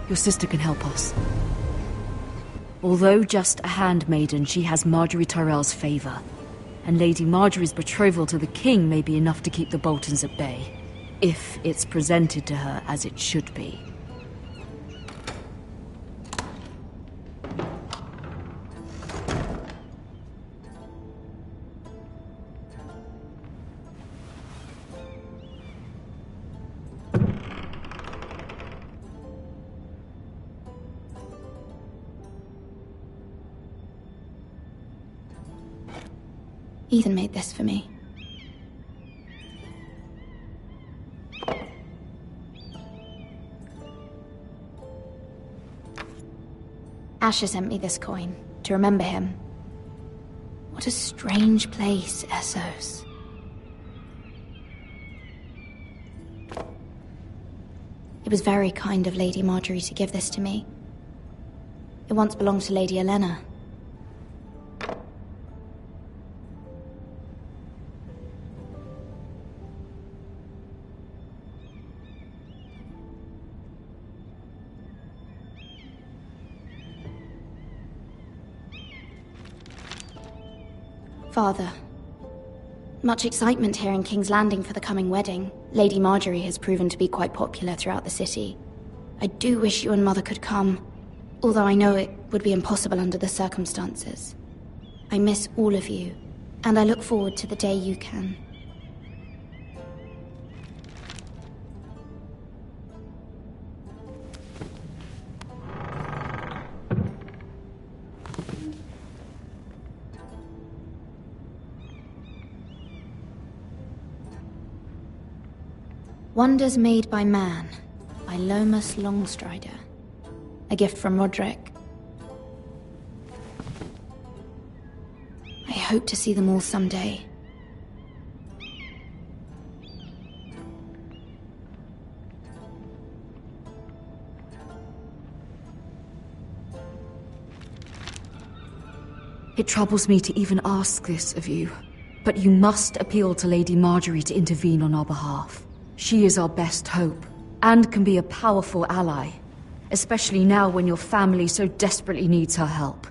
Your sister can help us. Although just a handmaiden, she has Marjorie Tyrell's favor. And Lady Marjorie's betrothal to the king may be enough to keep the Boltons at bay. If it's presented to her as it should be. Ethan made this for me. Asher sent me this coin to remember him. What a strange place, Essos. It was very kind of Lady Marjorie to give this to me. It once belonged to Lady Elena. Father, much excitement here in King's Landing for the coming wedding. Lady Marjorie has proven to be quite popular throughout the city. I do wish you and Mother could come, although I know it would be impossible under the circumstances. I miss all of you, and I look forward to the day you can. Wonders Made by Man, by Lomas Longstrider. A gift from Roderick. I hope to see them all someday. It troubles me to even ask this of you, but you must appeal to Lady Marjorie to intervene on our behalf. She is our best hope, and can be a powerful ally, especially now when your family so desperately needs her help.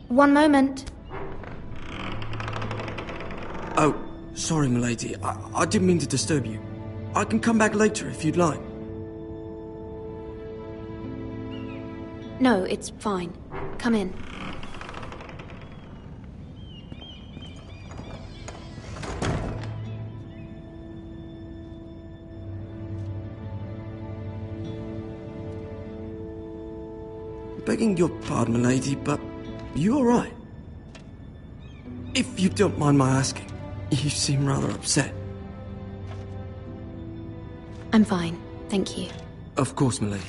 One moment. Oh, sorry, milady. I didn't mean to disturb you. I can come back later if you'd like. No, it's fine. Come in. Begging your pardon, milady, but you alright? If you don't mind my asking, you seem rather upset. I'm fine, thank you. Of course, milady.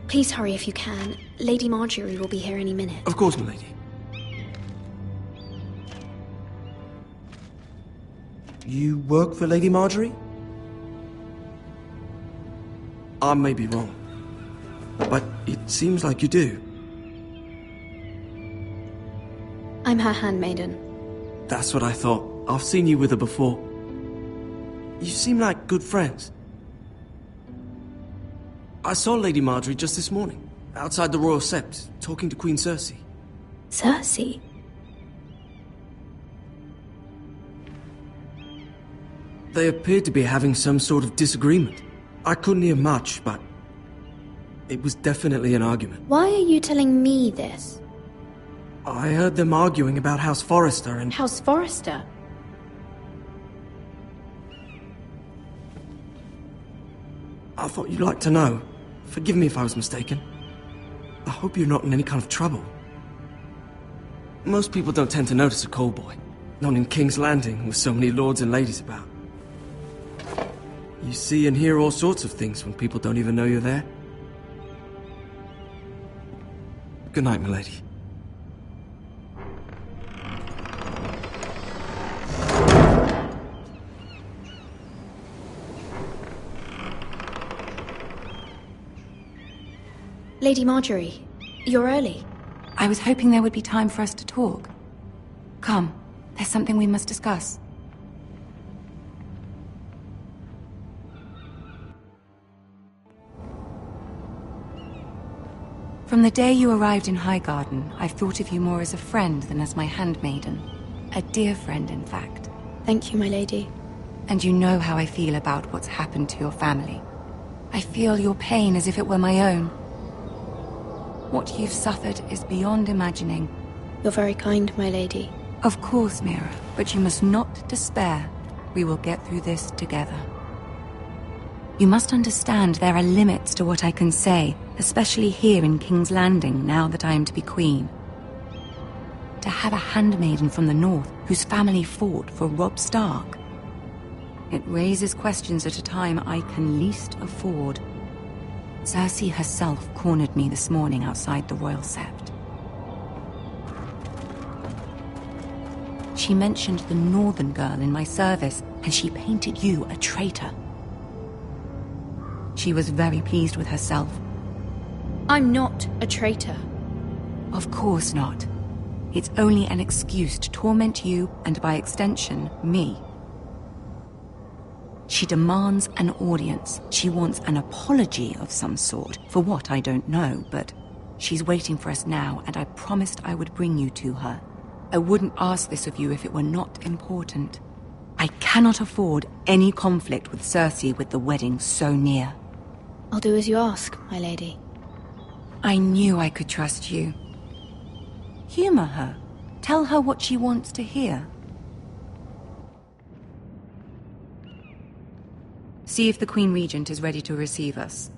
Please hurry if you can. Lady Marjorie will be here any minute. Of course, milady. You work for Lady Marjorie? I may be wrong, but it seems like you do. I'm her handmaiden. That's what I thought. I've seen you with her before. You seem like good friends. I saw Lady Marjorie just this morning, outside the Royal Sept, talking to Queen Cersei. Cersei? They appeared to be having some sort of disagreement. I couldn't hear much, but it was definitely an argument. Why are you telling me this? I heard them arguing about House Forrester and... House Forrester? I thought you'd like to know. Forgive me if I was mistaken. I hope you're not in any kind of trouble. Most people don't tend to notice a call boy. Not in King's Landing, with so many lords and ladies about. You see and hear all sorts of things when people don't even know you're there. Good night, milady. Lady Marjorie, you're early. I was hoping there would be time for us to talk. Come, there's something we must discuss. From the day you arrived in Highgarden, I've thought of you more as a friend than as my handmaiden. A dear friend, in fact. Thank you, my lady. And you know how I feel about what's happened to your family. I feel your pain as if it were my own. What you've suffered is beyond imagining. You're very kind, my lady. Of course, Mira, but you must not despair. We will get through this together. You must understand there are limits to what I can say, especially here in King's Landing, now that I am to be queen. To have a handmaiden from the north whose family fought for Robb Stark. It raises questions at a time I can least afford. Cersei herself cornered me this morning outside the Royal Sept. She mentioned the northern girl in my service, and she painted you a traitor. She was very pleased with herself. I'm not a traitor. Of course not. It's only an excuse to torment you, and by extension, me. She demands an audience. She wants an apology of some sort, for what I don't know, but she's waiting for us now, and I promised I would bring you to her. I wouldn't ask this of you if it were not important. I cannot afford any conflict with Cersei with the wedding so near. I'll do as you ask, my lady. I knew I could trust you. Humor her. Tell her what she wants to hear. See if the Queen Regent is ready to receive us.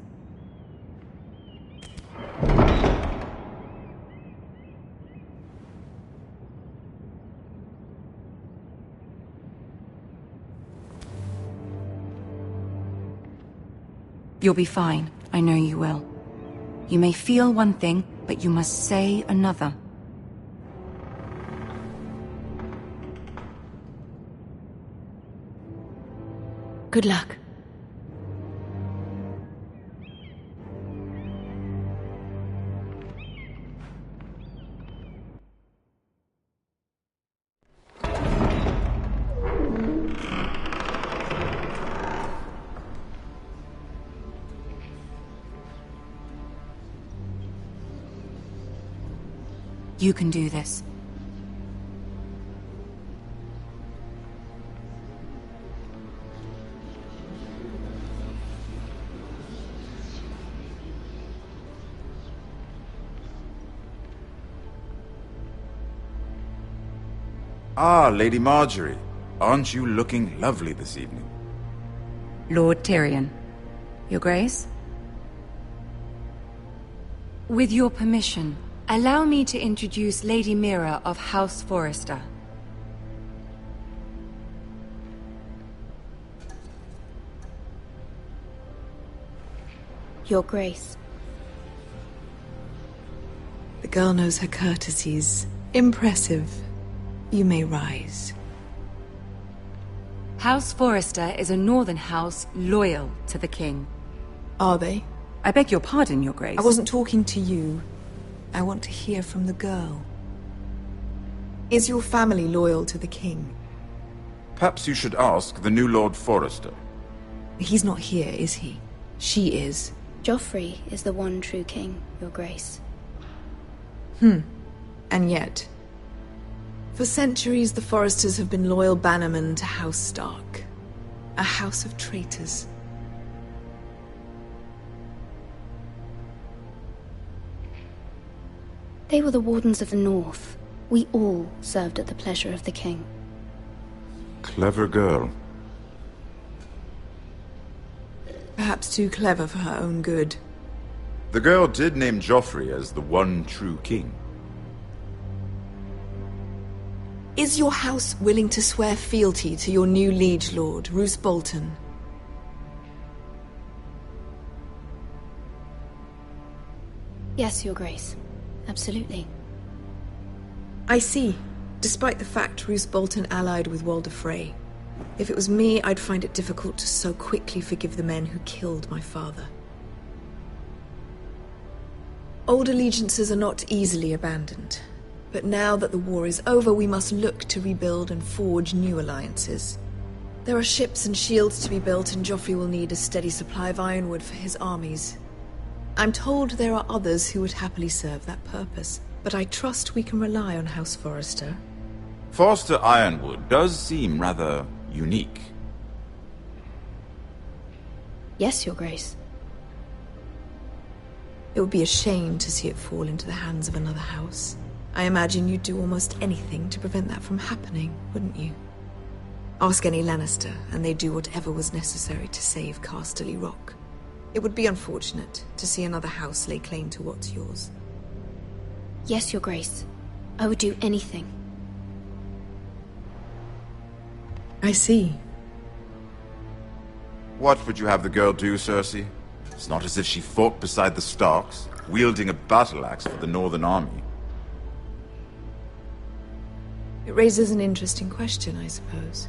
You'll be fine. I know you will. You may feel one thing, but you must say another. Good luck. You can do this. Ah, Lady Marjorie. Aren't you looking lovely this evening? Lord Tyrion. Your Grace? With your permission, allow me to introduce Lady Mira of House Forrester. Your Grace. The girl knows her courtesies. Impressive. You may rise. House Forrester is a northern house loyal to the king. Are they? I beg your pardon, Your Grace. I wasn't talking to you. I want to hear from the girl. Is your family loyal to the king? Perhaps you should ask the new Lord Forrester. He's not here, is he? She is. Joffrey is the one true king, Your Grace. And yet... For centuries, the Forresters have been loyal bannermen to House Stark. A house of traitors. They were the Wardens of the North. We all served at the pleasure of the king. Clever girl. Perhaps too clever for her own good. The girl did name Joffrey as the one true king. Is your house willing to swear fealty to your new liege lord, Roose Bolton? Yes, Your Grace. Absolutely. I see. Despite the fact Roose Bolton allied with Walder Frey. If it was me, I'd find it difficult to so quickly forgive the men who killed my father. Old allegiances are not easily abandoned. But now that the war is over, we must look to rebuild and forge new alliances. There are ships and shields to be built, and Joffrey will need a steady supply of ironwood for his armies. I'm told there are others who would happily serve that purpose, but I trust we can rely on House Forrester. Forrester Ironwood does seem rather unique. Yes, Your Grace. It would be a shame to see it fall into the hands of another house. I imagine you'd do almost anything to prevent that from happening, wouldn't you? Ask any Lannister, and they'd do whatever was necessary to save Casterly Rock. It would be unfortunate to see another house lay claim to what's yours. Yes, Your Grace. I would do anything. I see. What would you have the girl do, Cersei? It's not as if she fought beside the Starks, wielding a battle axe for the Northern Army. It raises an interesting question, I suppose.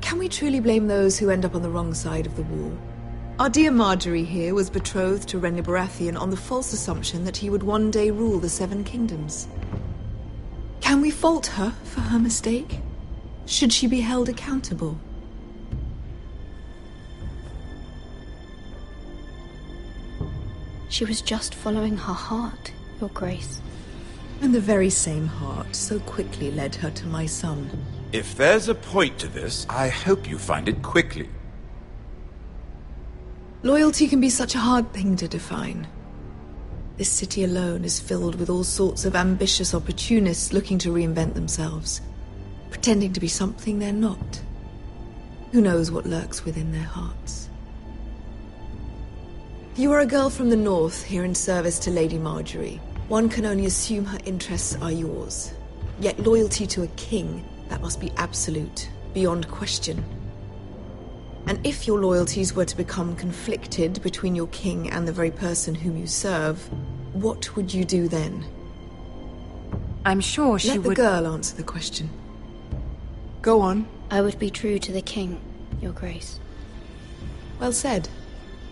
Can we truly blame those who end up on the wrong side of the war? Our dear Marjorie here was betrothed to Renly Baratheon on the false assumption that he would one day rule the Seven Kingdoms. Can we fault her for her mistake? Should she be held accountable? She was just following her heart, Your Grace. And the very same heart so quickly led her to my son. If there's a point to this, I hope you find it quickly. Loyalty can be such a hard thing to define. This city alone is filled with all sorts of ambitious opportunists looking to reinvent themselves, pretending to be something they're not. Who knows what lurks within their hearts? You are a girl from the north, here in service to Lady Marjorie. One can only assume her interests are yours. Yet loyalty to a king, that must be absolute, beyond question. And if your loyalties were to become conflicted between your king and the very person whom you serve, what would you do then? I'm sure she would... Let the girl answer the question. Go on. I would be true to the king, Your Grace. Well said.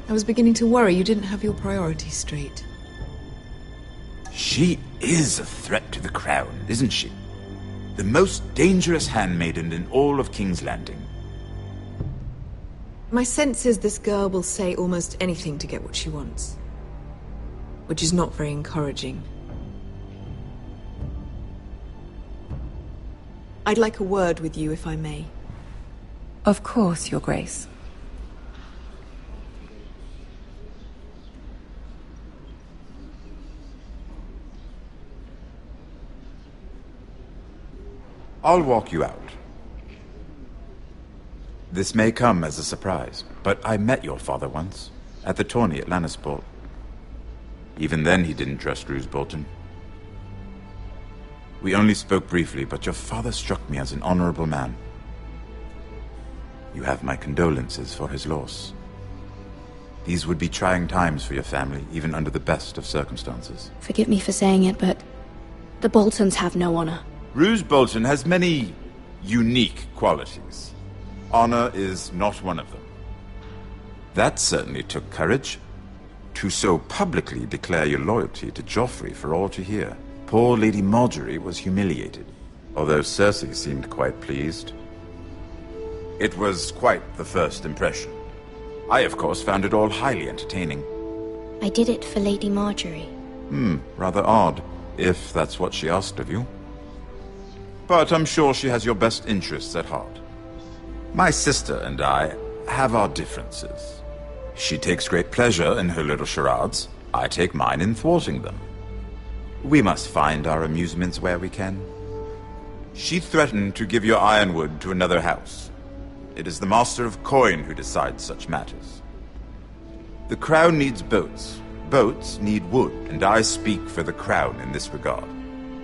I was beginning to worry you didn't have your priorities straight. She is a threat to the crown, isn't she? The most dangerous handmaiden in all of King's Landing. My sense is this girl will say almost anything to get what she wants. Which is not very encouraging. I'd like a word with you, if I may. Of course, Your Grace. I'll walk you out. This may come as a surprise, but I met your father once, at the tourney at Lannisport. Even then he didn't trust Roose Bolton. We only spoke briefly, but your father struck me as an honorable man. You have my condolences for his loss. These would be trying times for your family, even under the best of circumstances. Forgive me for saying it, but the Boltons have no honor. Roose Bolton has many unique qualities. Honor is not one of them. That certainly took courage. To so publicly declare your loyalty to Joffrey for all to hear. Poor Lady Marjorie was humiliated, although Cersei seemed quite pleased. It was quite the first impression. I, of course, found it all highly entertaining. I did it for Lady Marjorie. Rather odd, if that's what she asked of you. But I'm sure she has your best interests at heart. My sister and I have our differences. She takes great pleasure in her little charades. I take mine in thwarting them. We must find our amusements where we can. She threatened to give your ironwood to another house. It is the Master of Coin who decides such matters. The crown needs boats. Boats need wood, and I speak for the crown in this regard,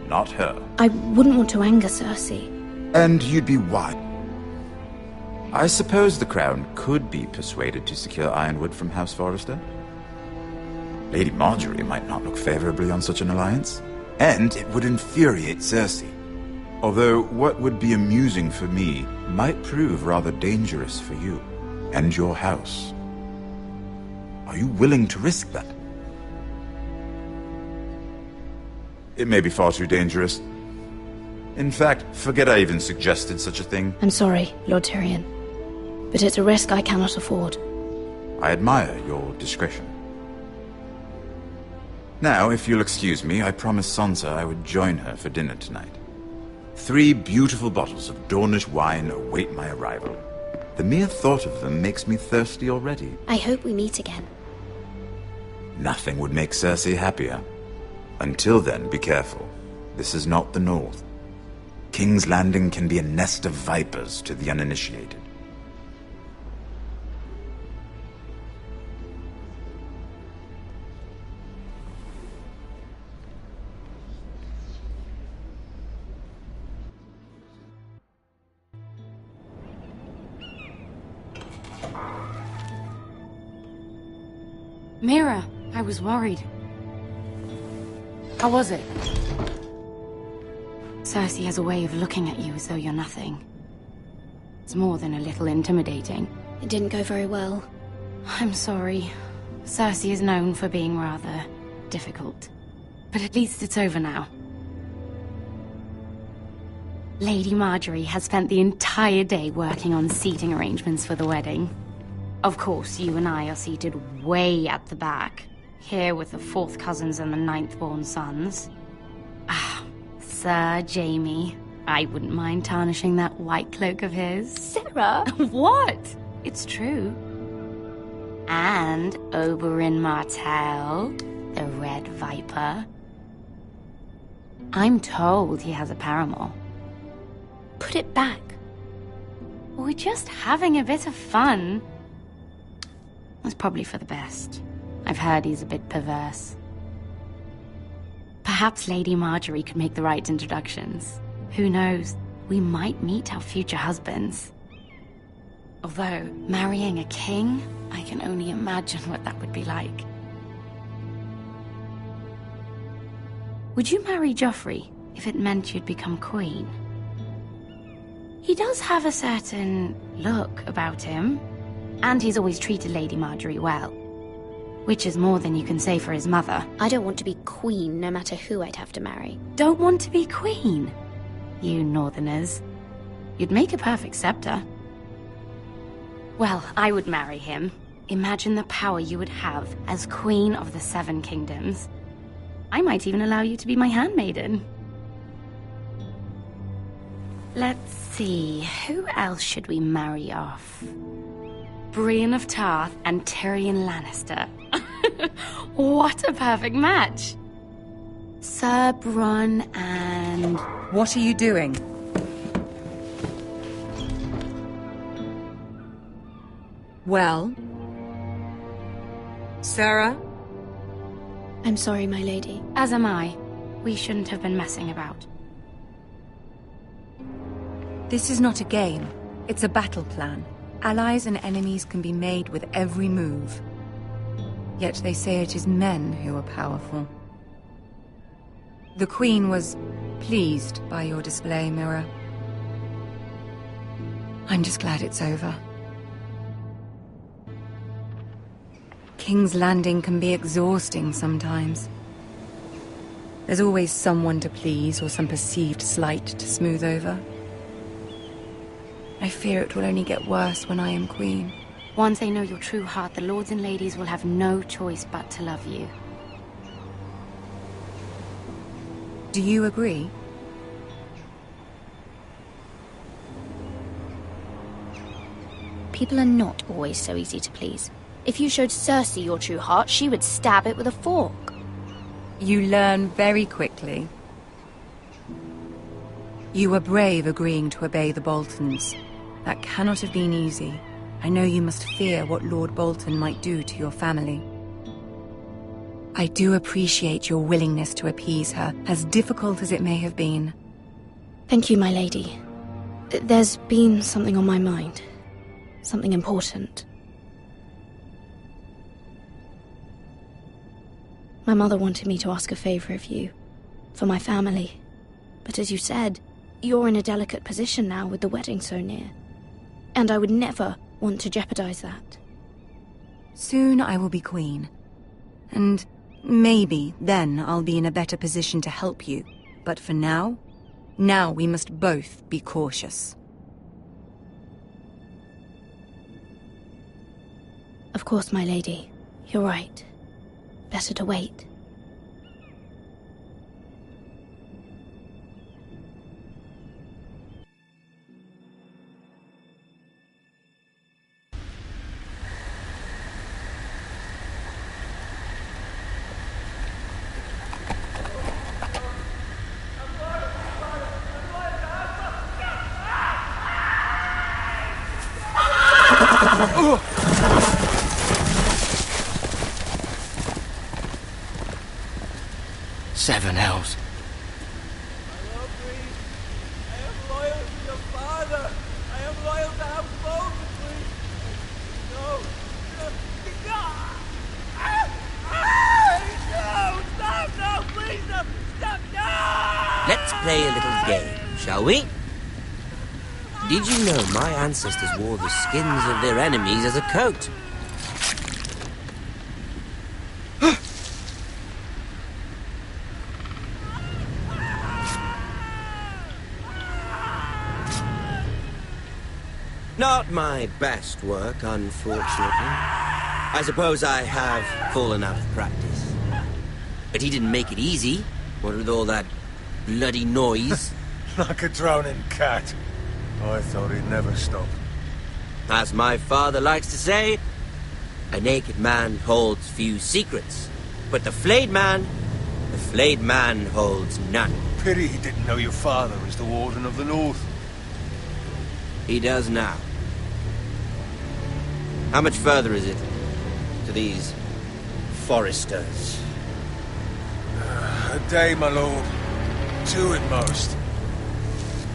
not her. I wouldn't want to anger Cersei. And you'd be wise. I suppose the crown could be persuaded to secure ironwood from House Forrester. Lady Marjorie might not look favorably on such an alliance, and it would infuriate Cersei. Although what would be amusing for me might prove rather dangerous for you and your house. Are you willing to risk that? It may be far too dangerous. In fact, forget I even suggested such a thing. I'm sorry, Lord Tyrion, but it's a risk I cannot afford. I admire your discretion. Now, if you'll excuse me, I promised Sansa I would join her for dinner tonight. 3 beautiful bottles of Dornish wine await my arrival. The mere thought of them makes me thirsty already. I hope we meet again. Nothing would make Cersei happier. Until then, be careful. This is not the North. King's Landing can be a nest of vipers to the uninitiated. Mira, I was worried. How was it? Cersei has a way of looking at you as though you're nothing. It's more than a little intimidating. It didn't go very well. I'm sorry. Cersei is known for being rather difficult. But at least it's over now. Lady Marjorie has spent the entire day working on seating arrangements for the wedding. Of course, you and I are seated way at the back, here with the 4th cousins and the 9th-born sons. Ah, Sir Jaime. I wouldn't mind tarnishing that white cloak of his. Sarah! What? It's true. And Oberyn Martell, the Red Viper. I'm told he has a paramour. Put it back. We're just having a bit of fun. It's probably for the best. I've heard he's a bit perverse. Perhaps Lady Marjorie could make the right introductions. Who knows? We might meet our future husbands. Although, marrying a king, I can only imagine what that would be like. Would you marry Joffrey if it meant you'd become queen? He does have a certain look about him. And he's always treated Lady Marjorie well. Which is more than you can say for his mother. I don't want to be queen, no matter who I'd have to marry. Don't want to be queen? You northerners. You'd make a perfect scepter. Well, I would marry him. Imagine the power you would have as Queen of the 7 Kingdoms. I might even allow you to be my handmaiden. Let's see, who else should we marry off? Brienne of Tarth and Tyrion Lannister. What a perfect match! Sir Bronn and... What are you doing? Well? Sarah? I'm sorry, my lady. As am I. We shouldn't have been messing about. This is not a game. It's a battle plan. Allies and enemies can be made with every move. Yet they say it is men who are powerful. The Queen was pleased by your display, Mira. I'm just glad it's over. King's Landing can be exhausting sometimes. There's always someone to please or some perceived slight to smooth over. I fear it will only get worse when I am queen. Once they know your true heart, the lords and ladies will have no choice but to love you. Do you agree? People are not always so easy to please. If you showed Cersei your true heart, she would stab it with a fork. You learn very quickly. You were brave agreeing to obey the Boltons. That cannot have been easy. I know you must fear what Lord Bolton might do to your family. I do appreciate your willingness to appease her, as difficult as it may have been. Thank you, my lady. There's been something on my mind. Something important. My mother wanted me to ask a favor of you. For my family. But as you said, you're in a delicate position now with the wedding so near. And I would never want to jeopardize that. Soon I will be queen. And Maybe then I'll be in a better position to help you. But for now we must both be cautious. Of course, my lady. You're right. Better to wait. Seven hells. I love thee. I am loyal to your father. I am loyal to House Baldwin. No. No, stop, no, please, no, stop, no! Let's play a little game, shall we? Did you know my ancestors wore the skins of their enemies as a coat? Not my best work, unfortunately. I suppose I have fallen out of practice. But he didn't make it easy, what with all that bloody noise. Like a drowning cat. I thought he'd never stop. As my father likes to say, a naked man holds few secrets. But the flayed man holds none. Pity he didn't know your father was the Warden of the North. He does now. How much further is it to these foresters? A day, my lord. 2 at most.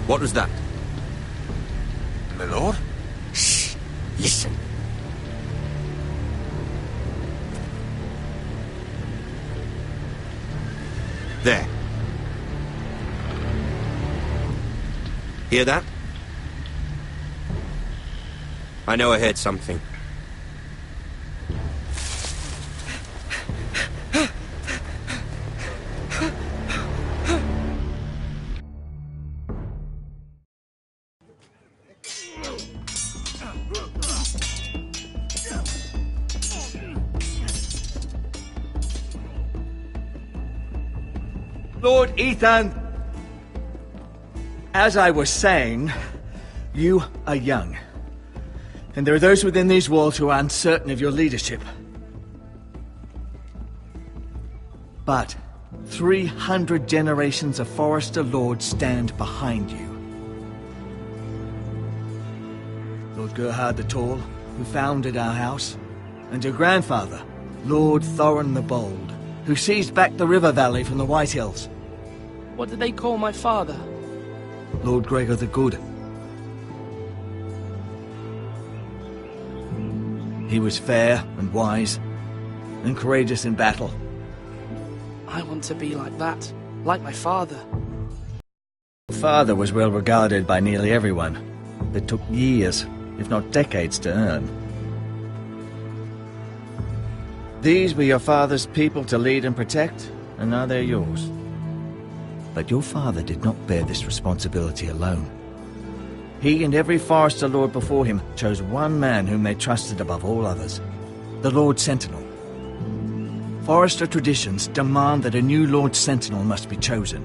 What was that? My lord? Shh! Listen. There. Hear that? I know I heard something. Lord Ethan, as I was saying, you are young. And there are those within these walls who are uncertain of your leadership. But 300 generations of Forester Lords stand behind you. Lord Gerhard the Tall, who founded our house, and your grandfather, Lord Thorin the Bold, who seized back the river valley from the White Hills. What did they call my father? Lord Gregor the Good. He was fair and wise, and courageous in battle. I want to be like that, like my father. Your father was well regarded by nearly everyone, but took years, if not decades, to earn. These were your father's people to lead and protect, and now they're yours. But your father did not bear this responsibility alone. He and every Forester Lord before him chose one man whom they trusted above all others, the Lord Sentinel. Forester traditions demand that a new Lord Sentinel must be chosen.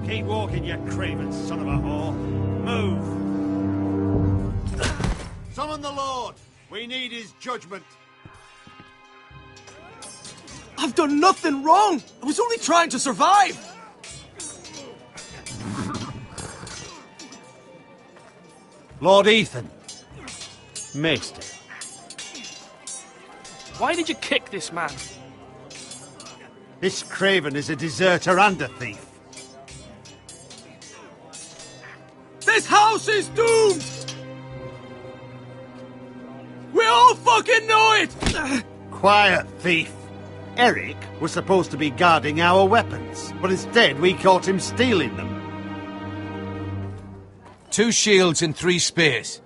Keep walking, you craven son of a whore. Move! Summon the Lord! We need his judgment. I've done nothing wrong! I was only trying to survive! Lord Ethan. Maester. Why did you kick this man? This craven is a deserter and a thief. This house is doomed! We all fucking know it! Quiet, thief. Eric was supposed to be guarding our weapons, but instead we caught him stealing them. 2 shields and 3 spears.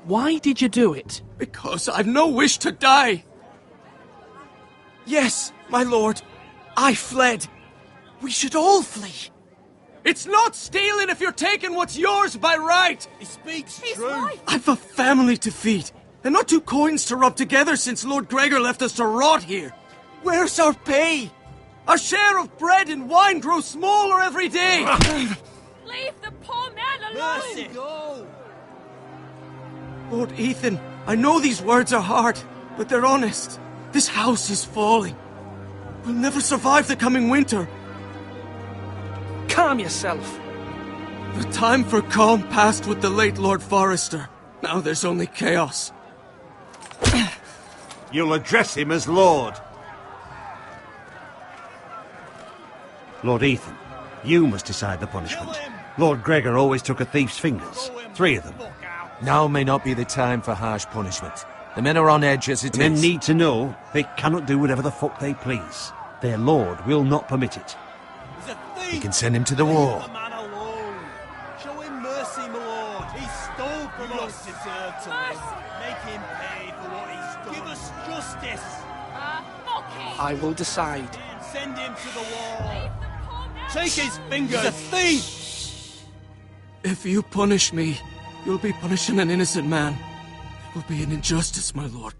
Why did you do it? Because I've no wish to die. Yes, my lord, I fled. We should all flee. It's not stealing if you're taking what's yours by right. He speaks true. I've a family to feed, and not two coins to rub together since Lord Gregor left us to rot here. Where's our pay? Our share of bread and wine grows smaller every day. Leave the poor man alone! Mercy. Go. Lord Ethan, I know these words are hard, but they're honest. This house is falling. We'll never survive the coming winter. Calm yourself. The time for calm passed with the late Lord Forrester. Now there's only chaos. You'll address him as Lord. Lord Ethan, you must decide the punishment. Lord Gregor always took a thief's fingers. 3 of them. Now may not be the time for harsh punishment. The men are on edge as it is. Men need to know they cannot do whatever the fuck they please. Their lord will not permit it. He's a thief! You can send him to the war. Leave the man alone. Show him mercy, my lord. He stole from us. Deserve to live. Make him pay for what he's done. Give us justice. Fuck him! I will decide. Send him to the wall. Take his fingers. He's a thief. If you punish me, you'll be punishing an innocent man. It will be an injustice, my lord.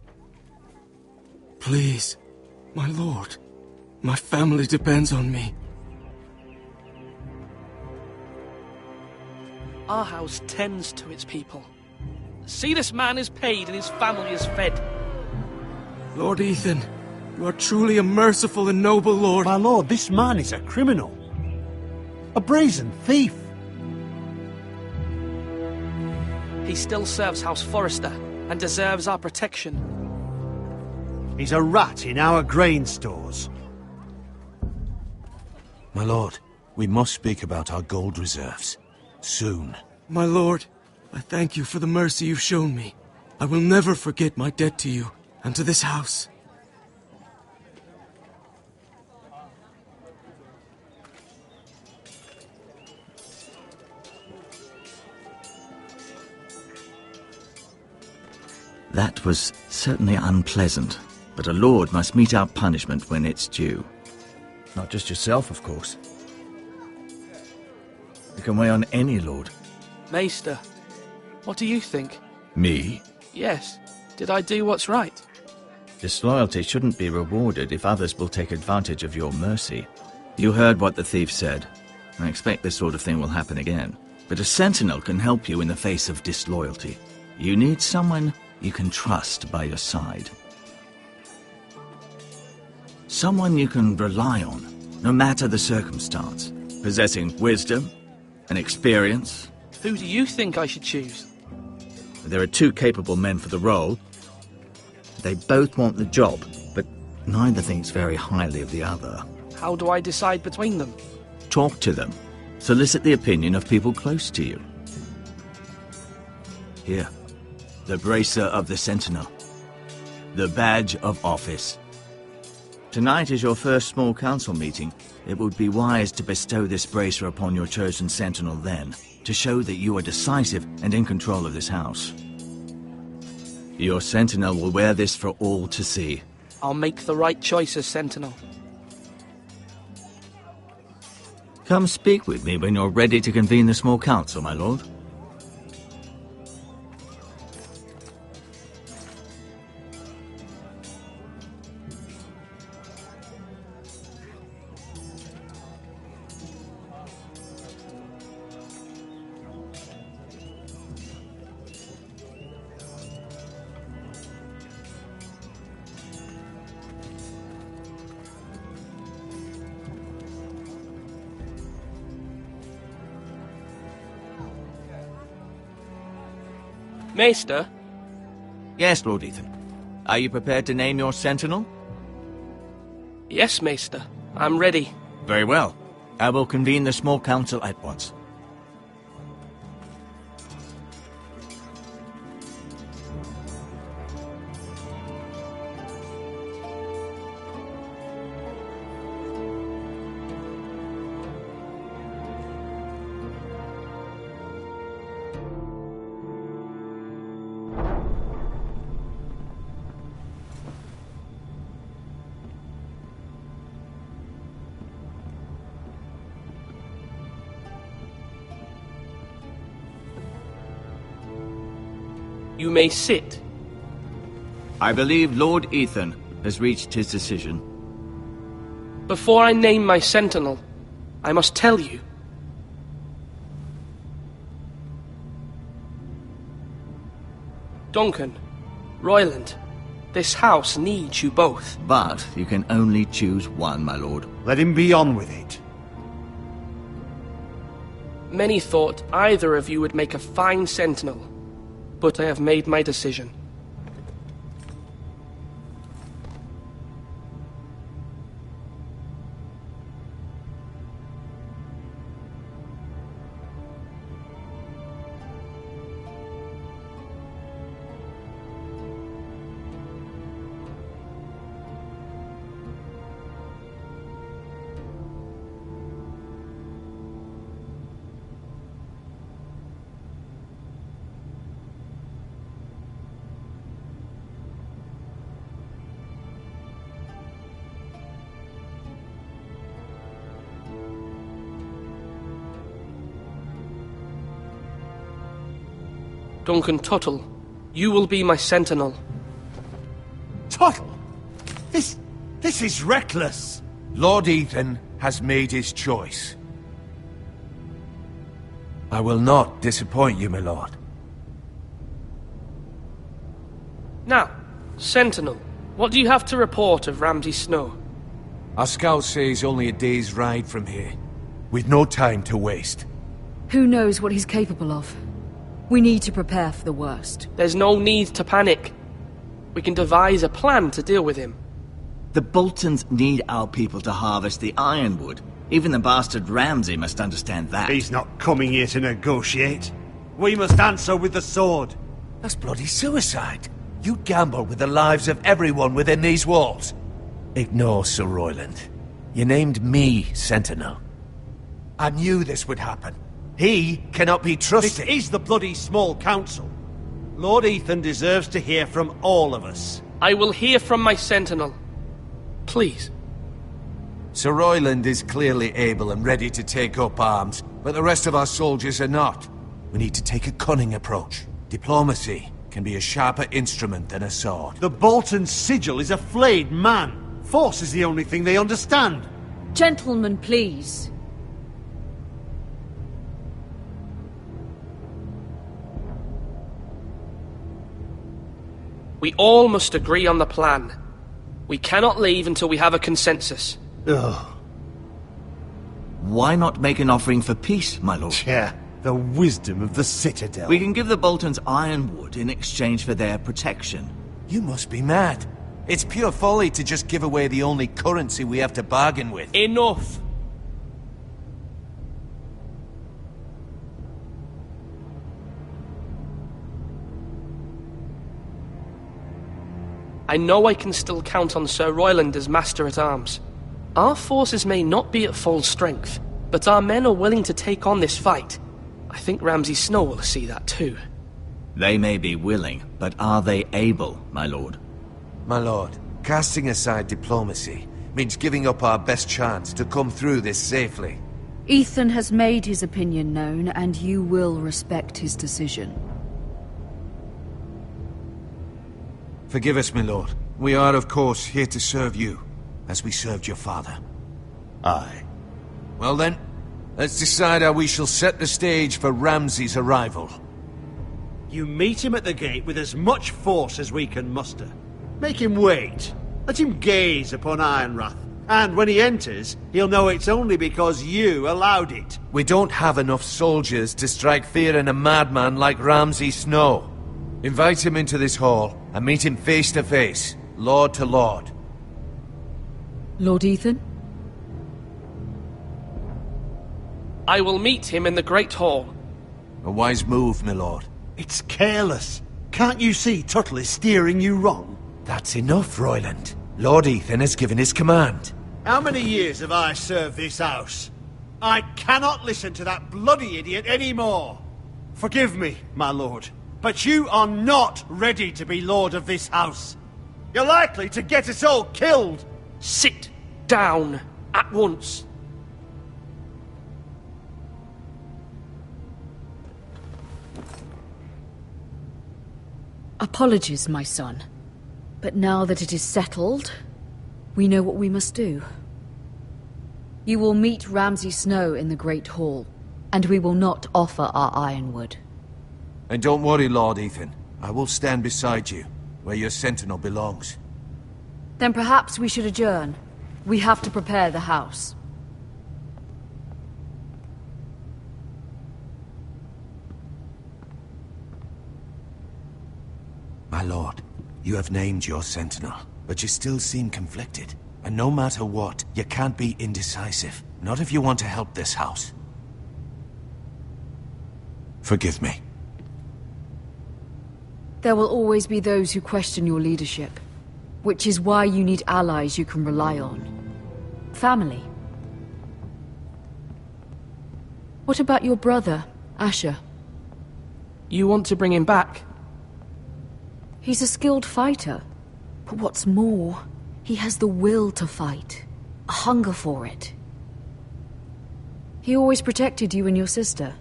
Please, my lord. My family depends on me. Our house tends to its people. See, this man is paid and his family is fed. Lord Ethan, you are truly a merciful and noble lord. My lord, this man is a criminal. A brazen thief. He still serves House Forrester and deserves our protection. He's a rat in our grain stores. My lord, we must speak about our gold reserves. Soon. My lord, I thank you for the mercy you've shown me. I will never forget my debt to you and to this house. That was certainly unpleasant, but a lord must mete out punishment when it's due. Not just yourself, of course. You can weigh on any lord. Maester, what do you think? Me? Yes. Did I do what's right? Disloyalty shouldn't be rewarded if others will take advantage of your mercy. You heard what the thief said. I expect this sort of thing will happen again. But a sentinel can help you in the face of disloyalty. You need someone you can trust by your side. Someone you can rely on, no matter the circumstance. Possessing wisdom and experience. Who do you think I should choose? There are 2 capable men for the role. They both want the job, but neither thinks very highly of the other. How do I decide between them? Talk to them. Solicit the opinion of people close to you. Here. The bracer of the Sentinel. The badge of office. Tonight is your first small council meeting. It would be wise to bestow this bracer upon your chosen Sentinel then, to show that you are decisive and in control of this house. Your Sentinel will wear this for all to see. I'll make the right choice as Sentinel. Come speak with me when you're ready to convene the small council, my lord. Maester? Yes, Lord Ethan. Are you prepared to name your sentinel? Yes, Maester. I'm ready. Very well. I will convene the small council at once. You may sit. I believe Lord Ethan has reached his decision. Before I name my sentinel, I must tell you. Duncan, Royland, this house needs you both. But you can only choose one, my lord. Let him be on with it. Many thought either of you would make a fine sentinel, but I have made my decision. Duncan Tuttle, you will be my sentinel. Tuttle! This is reckless! Lord Ethan has made his choice. I will not disappoint you, my lord. Now, sentinel, what do you have to report of Ramsay Snow? Our scouts say he's only a day's ride from here, with no time to waste. Who knows what he's capable of? We need to prepare for the worst. There's no need to panic. We can devise a plan to deal with him. The Boltons need our people to harvest the ironwood. Even the bastard Ramsay must understand that. He's not coming here to negotiate. We must answer with the sword. That's bloody suicide. You gamble with the lives of everyone within these walls. Ignore Sir Royland. You named me Sentinel. I knew this would happen. He cannot be trusted. This is the bloody small council. Lord Ethan deserves to hear from all of us. I will hear from my sentinel. Please. Sir Royland is clearly able and ready to take up arms, but the rest of our soldiers are not. We need to take a cunning approach. Diplomacy can be a sharper instrument than a sword. The Bolton sigil is a flayed man. Force is the only thing they understand. Gentlemen, please. We all must agree on the plan. We cannot leave until we have a consensus. Ugh. Why not make an offering for peace, my lord? Yeah, the wisdom of the Citadel. We can give the Boltons ironwood in exchange for their protection. You must be mad. It's pure folly to just give away the only currency we have to bargain with. Enough! I know I can still count on Sir Royland as Master-at-Arms. Our forces may not be at full strength, but our men are willing to take on this fight. I think Ramsay Snow will see that too. They may be willing, but are they able, my lord? My lord, casting aside diplomacy means giving up our best chance to come through this safely. Ethan has made his opinion known, and you will respect his decision. Forgive us, my lord. We are, of course, here to serve you, as we served your father. Aye. Well then, let's decide how we shall set the stage for Ramsay's arrival. You meet him at the gate with as much force as we can muster. Make him wait. Let him gaze upon Ironrath. And when he enters, he'll know it's only because you allowed it. We don't have enough soldiers to strike fear in a madman like Ramsay Snow. Invite him into this hall, and meet him face to face, lord to lord. Lord Ethan? I will meet him in the Great Hall. A wise move, my lord. It's careless. Can't you see Tuttle is steering you wrong? That's enough, Royland. Lord Ethan has given his command. How many years have I served this house? I cannot listen to that bloody idiot anymore. Forgive me, my lord, but you are not ready to be lord of this house. You're likely to get us all killed. Sit down at once. Apologies, my son. But now that it is settled, we know what we must do. You will meet Ramsay Snow in the Great Hall, and we will not offer our ironwood. And don't worry, Lord Ethan. I will stand beside you, where your sentinel belongs. Then perhaps we should adjourn. We have to prepare the house. My lord, you have named your sentinel, but you still seem conflicted. And no matter what, you can't be indecisive. Not if you want to help this house. Forgive me. There will always be those who question your leadership, which is why you need allies you can rely on. Family. What about your brother, Asher? You want to bring him back? He's a skilled fighter. But what's more, he has the will to fight. A hunger for it. He always protected you and your sister.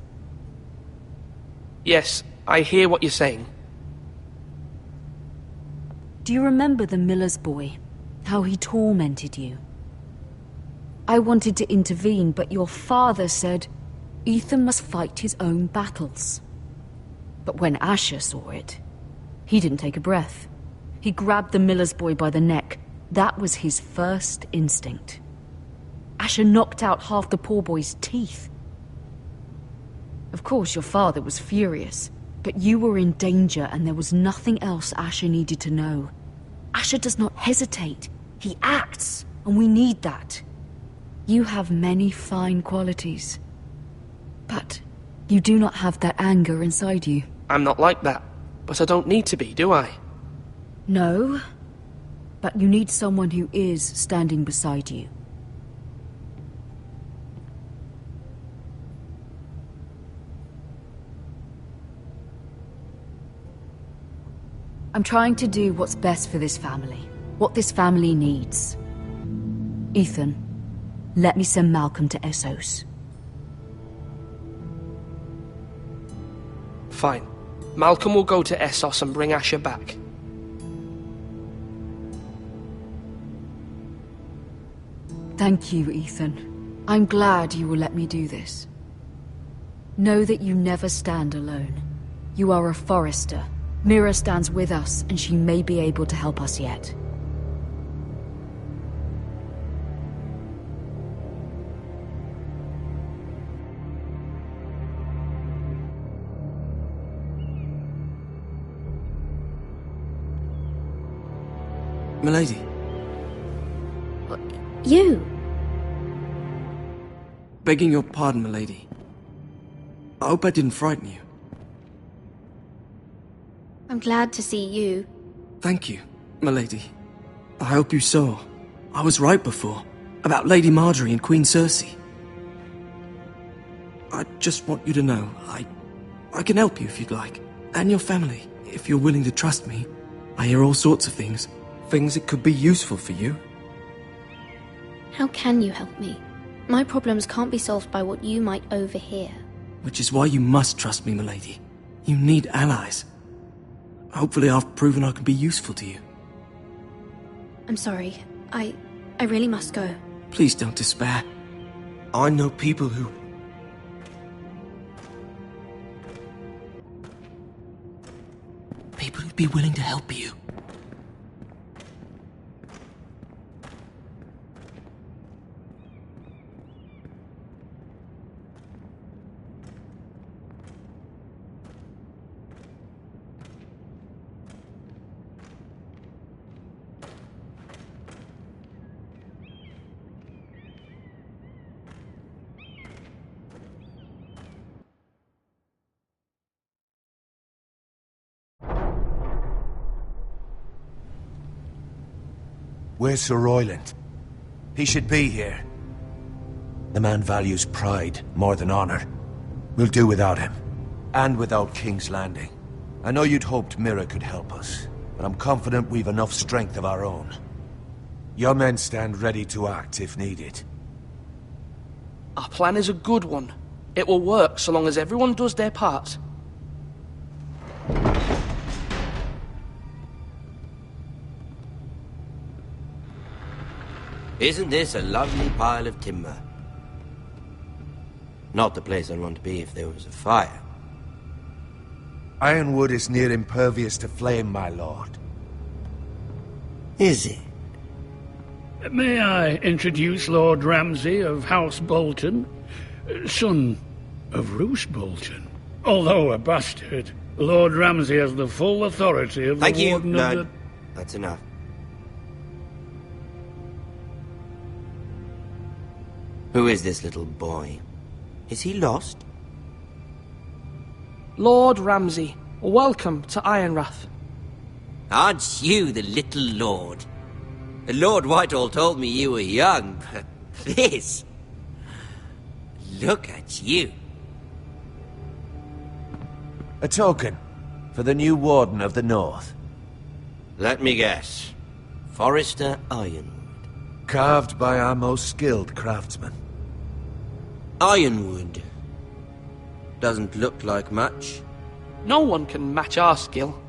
Yes, I hear what you're saying. Do you remember the miller's boy? How he tormented you? I wanted to intervene, but your father said Ethan must fight his own battles. But when Asher saw it, he didn't take a breath. He grabbed the miller's boy by the neck. That was his first instinct. Asher knocked out half the poor boy's teeth. Of course, your father was furious, but you were in danger and there was nothing else Asher needed to know. Asher does not hesitate. He acts, and we need that. You have many fine qualities. But you do not have that anger inside you. I'm not like that, but I don't need to be, do I? No, but you need someone who is standing beside you. I'm trying to do what's best for this family, what this family needs. Ethan, let me send Malcolm to Essos. Fine. Malcolm will go to Essos and bring Asher back. Thank you, Ethan. I'm glad you will let me do this. Know that you never stand alone. You are a Forester. Mira stands with us, and she may be able to help us yet. Milady. You? Begging your pardon, milady. I hope I didn't frighten you. I'm glad to see you. Thank you, milady. I hope you saw. I was right before. About Lady Marjorie and Queen Cersei. I just want you to know, I can help you if you'd like. And your family, if you're willing to trust me. I hear all sorts of things. Things that could be useful for you. How can you help me? My problems can't be solved by what you might overhear. Which is why you must trust me, milady. You need allies. Hopefully I've proven I can be useful to you. I'm sorry. I really must go. Please don't despair. I know people who... People who'd be willing to help you. Where's Sir Royland? He should be here. The man values pride more than honor. We'll do without him. And without King's Landing. I know you'd hoped Mira could help us, but I'm confident we've enough strength of our own. Your men stand ready to act if needed. Our plan is a good one. It will work so long as everyone does their part. Isn't this a lovely pile of timber? Not the place I'd want to be if there was a fire. Ironwood is near impervious to flame, my lord. Is it? May I introduce Lord Ramsay of House Bolton, son of Roose Bolton. Although a bastard, Lord Ramsay has the full authority of Thank the you, Warden Lord. of the... That's enough. Who is this little boy? Is he lost? Lord Ramsay, welcome to Ironrath. Aren't you the little lord? Lord Whitehall told me you were young, but this... Look at you. A token for the new Warden of the North. Let me guess. Forrester Ironwood. Carved by our most skilled craftsmen. Ironwood. Doesn't look like much. No one can match our skill.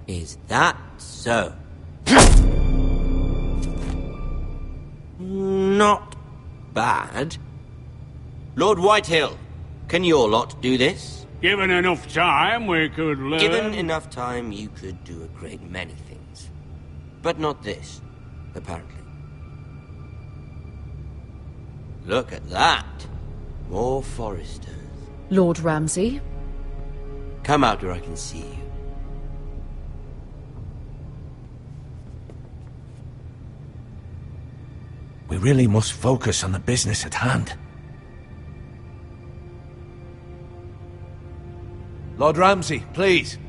Is that so? Not bad. Lord Whitehill, can your lot do this? Given enough time, we could learn... Given enough time, you could do a great many things. But not this, apparently. Look at that. More Foresters. Lord Ramsay? Come out where I can see you. We really must focus on the business at hand. Lord Ramsay, please.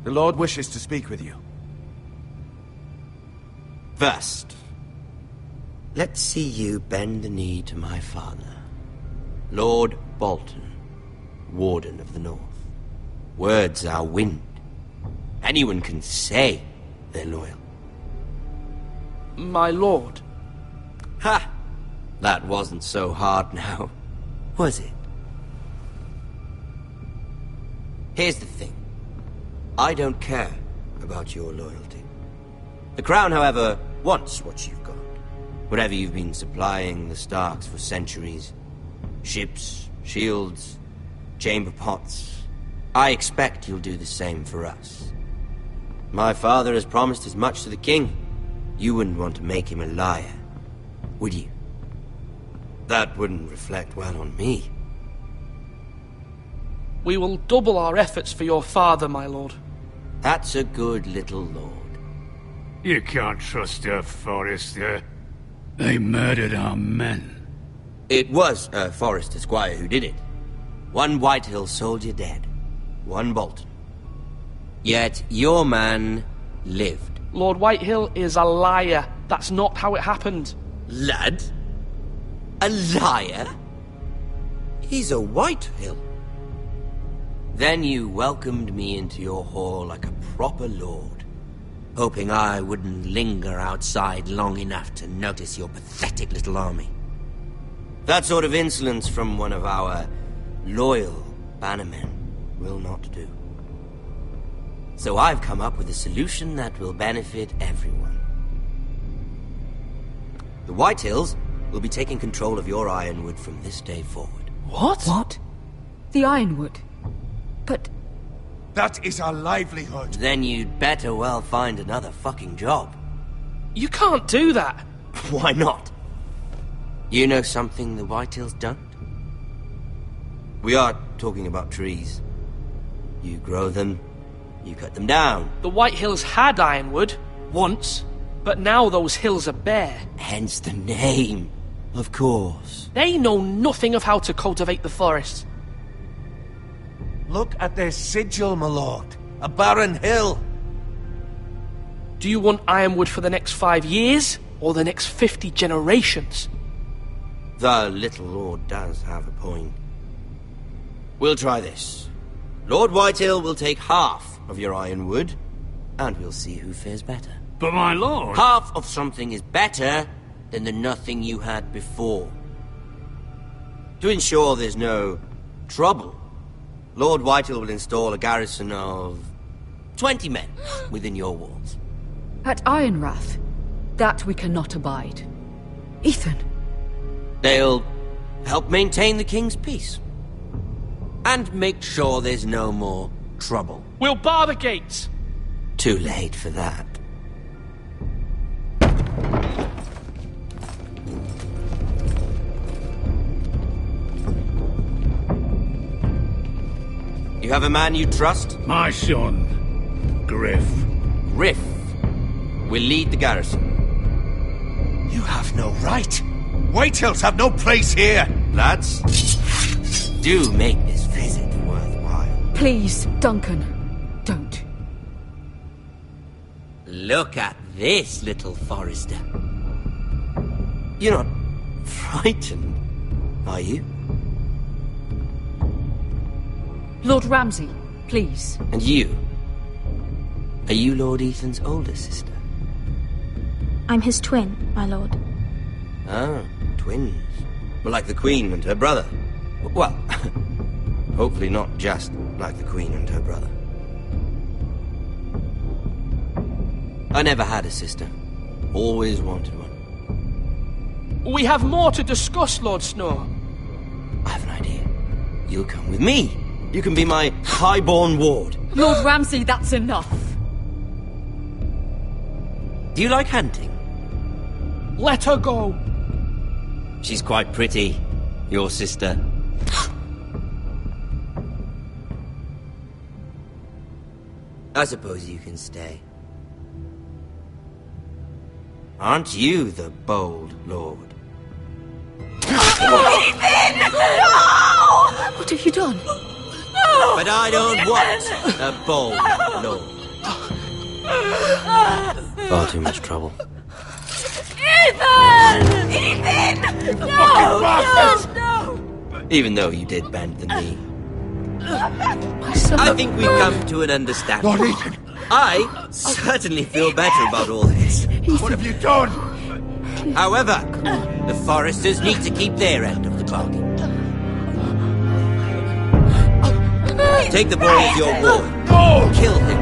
The Lord wishes to speak with you. First, let's see you bend the knee to my father, Lord Bolton, Warden of the North. Words are wind. Anyone can say they're loyal. My lord. Ha! That wasn't so hard now, was it? Here's the thing. I don't care about your loyalty. The Crown, however, wants what you've got. Whatever you've been supplying the Starks for centuries. Ships, shields, chamber pots. I expect you'll do the same for us. My father has promised as much to the king. You wouldn't want to make him a liar, would you? That wouldn't reflect well on me. We will double our efforts for your father, my lord. That's a good little lord. You can't trust her, Forrester. They murdered our men. It was a Forrester squire who did it. One Whitehill soldier dead. One Bolton. Yet your man lived. Lord Whitehill is a liar. That's not how it happened. Lad? A liar? He's a Whitehill. Then you welcomed me into your hall like a proper lord, hoping I wouldn't linger outside long enough to notice your pathetic little army. That sort of insolence from one of our loyal bannermen will not do. So I've come up with a solution that will benefit everyone. The Whitehills will be taking control of your Ironwood from this day forward. What? What? The Ironwood? But... That is our livelihood. Then you'd better well find another fucking job. You can't do that. Why not? You know something the Whitehills don't? We are talking about trees. You grow them, you cut them down. The Whitehills had Ironwood, once, but now those hills are bare. Hence the name, of course. They know nothing of how to cultivate the forests. Look at their sigil, my lord. A barren hill. Do you want Ironwood for the next 5 years, or the next 50 generations? The little lord does have a point. We'll try this. Lord Whitehill will take half of your Ironwood, and we'll see who fares better. But my lord... Half of something is better than the nothing you had before. To ensure there's no trouble, Lord Whitehill will install a garrison of 20 men within your walls. At Ironrath, that we cannot abide. Ethan. They'll help maintain the king's peace. And make sure there's no more trouble. We'll bar the gates. Too late for that. You have a man you trust? My son, Griff. Griff will lead the garrison. You have no right. Whitehills have no place here. Lads, do make this visit worthwhile. Please, Duncan, don't. Look at this, little Forester. You're not frightened, are you? Lord Ramsay, please. And you? Are you Lord Ethan's older sister? I'm his twin, my lord. Ah, twins. Well, like the Queen and her brother. Well, hopefully not just like the Queen and her brother. I never had a sister. Always wanted one. We have more to discuss, Lord Snow. I have an idea. You'll come with me. You can be my highborn ward. Lord Ramsay, that's enough. Do you like hunting? Let her go. She's quite pretty, your sister. I suppose you can stay. Aren't you the bold lord? Ethan! No! What have you done? No! But I don't want a bold lord. Far too much trouble. Ethan! Ethan! No! No! Even though you did bend the knee. My son. I think we've come to an understanding. Lord Ethan! I certainly feel better about all this. What have you done? However, the Foresters need to keep their end of the bargain. Take the boy as your ward. No! Kill him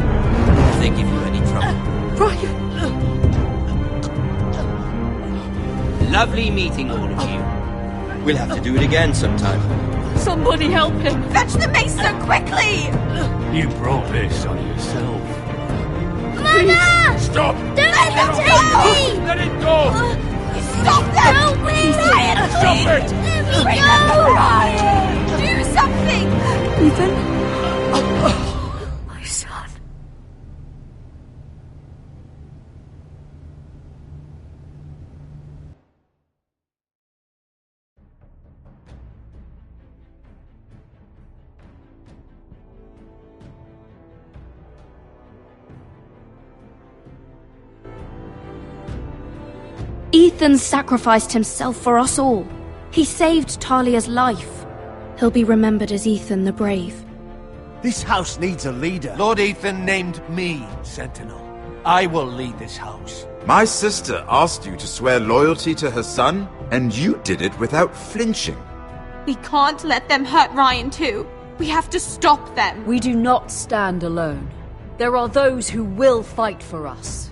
if they give you any trouble. Brian! Lovely meeting all of you. We'll have to do it again sometime. Somebody help him! Fetch the mace so quickly! You brought this on yourself. Mama! Stop! Don't let them take me! Let it go! Stop them! Help me! Ryan, Stop please! it! Bring them to Ryan! Do something! Ethan? My son. Ethan sacrificed himself for us all. He saved Talia's life. He'll be remembered as Ethan the Brave. This house needs a leader. Lord Ethan named me Sentinel. I will lead this house. My sister asked you to swear loyalty to her son, and you did it without flinching. We can't let them hurt Ryan too. We have to stop them. We do not stand alone. There are those who will fight for us.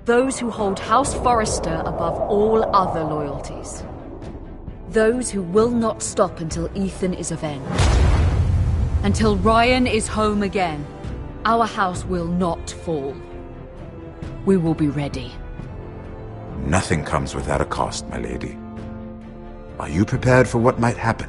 Those who hold House Forrester above all other loyalties. Those who will not stop until Ethan is avenged. Until Ryan is home again, our house will not fall. We will be ready. Nothing comes without a cost, my lady. Are you prepared for what might happen?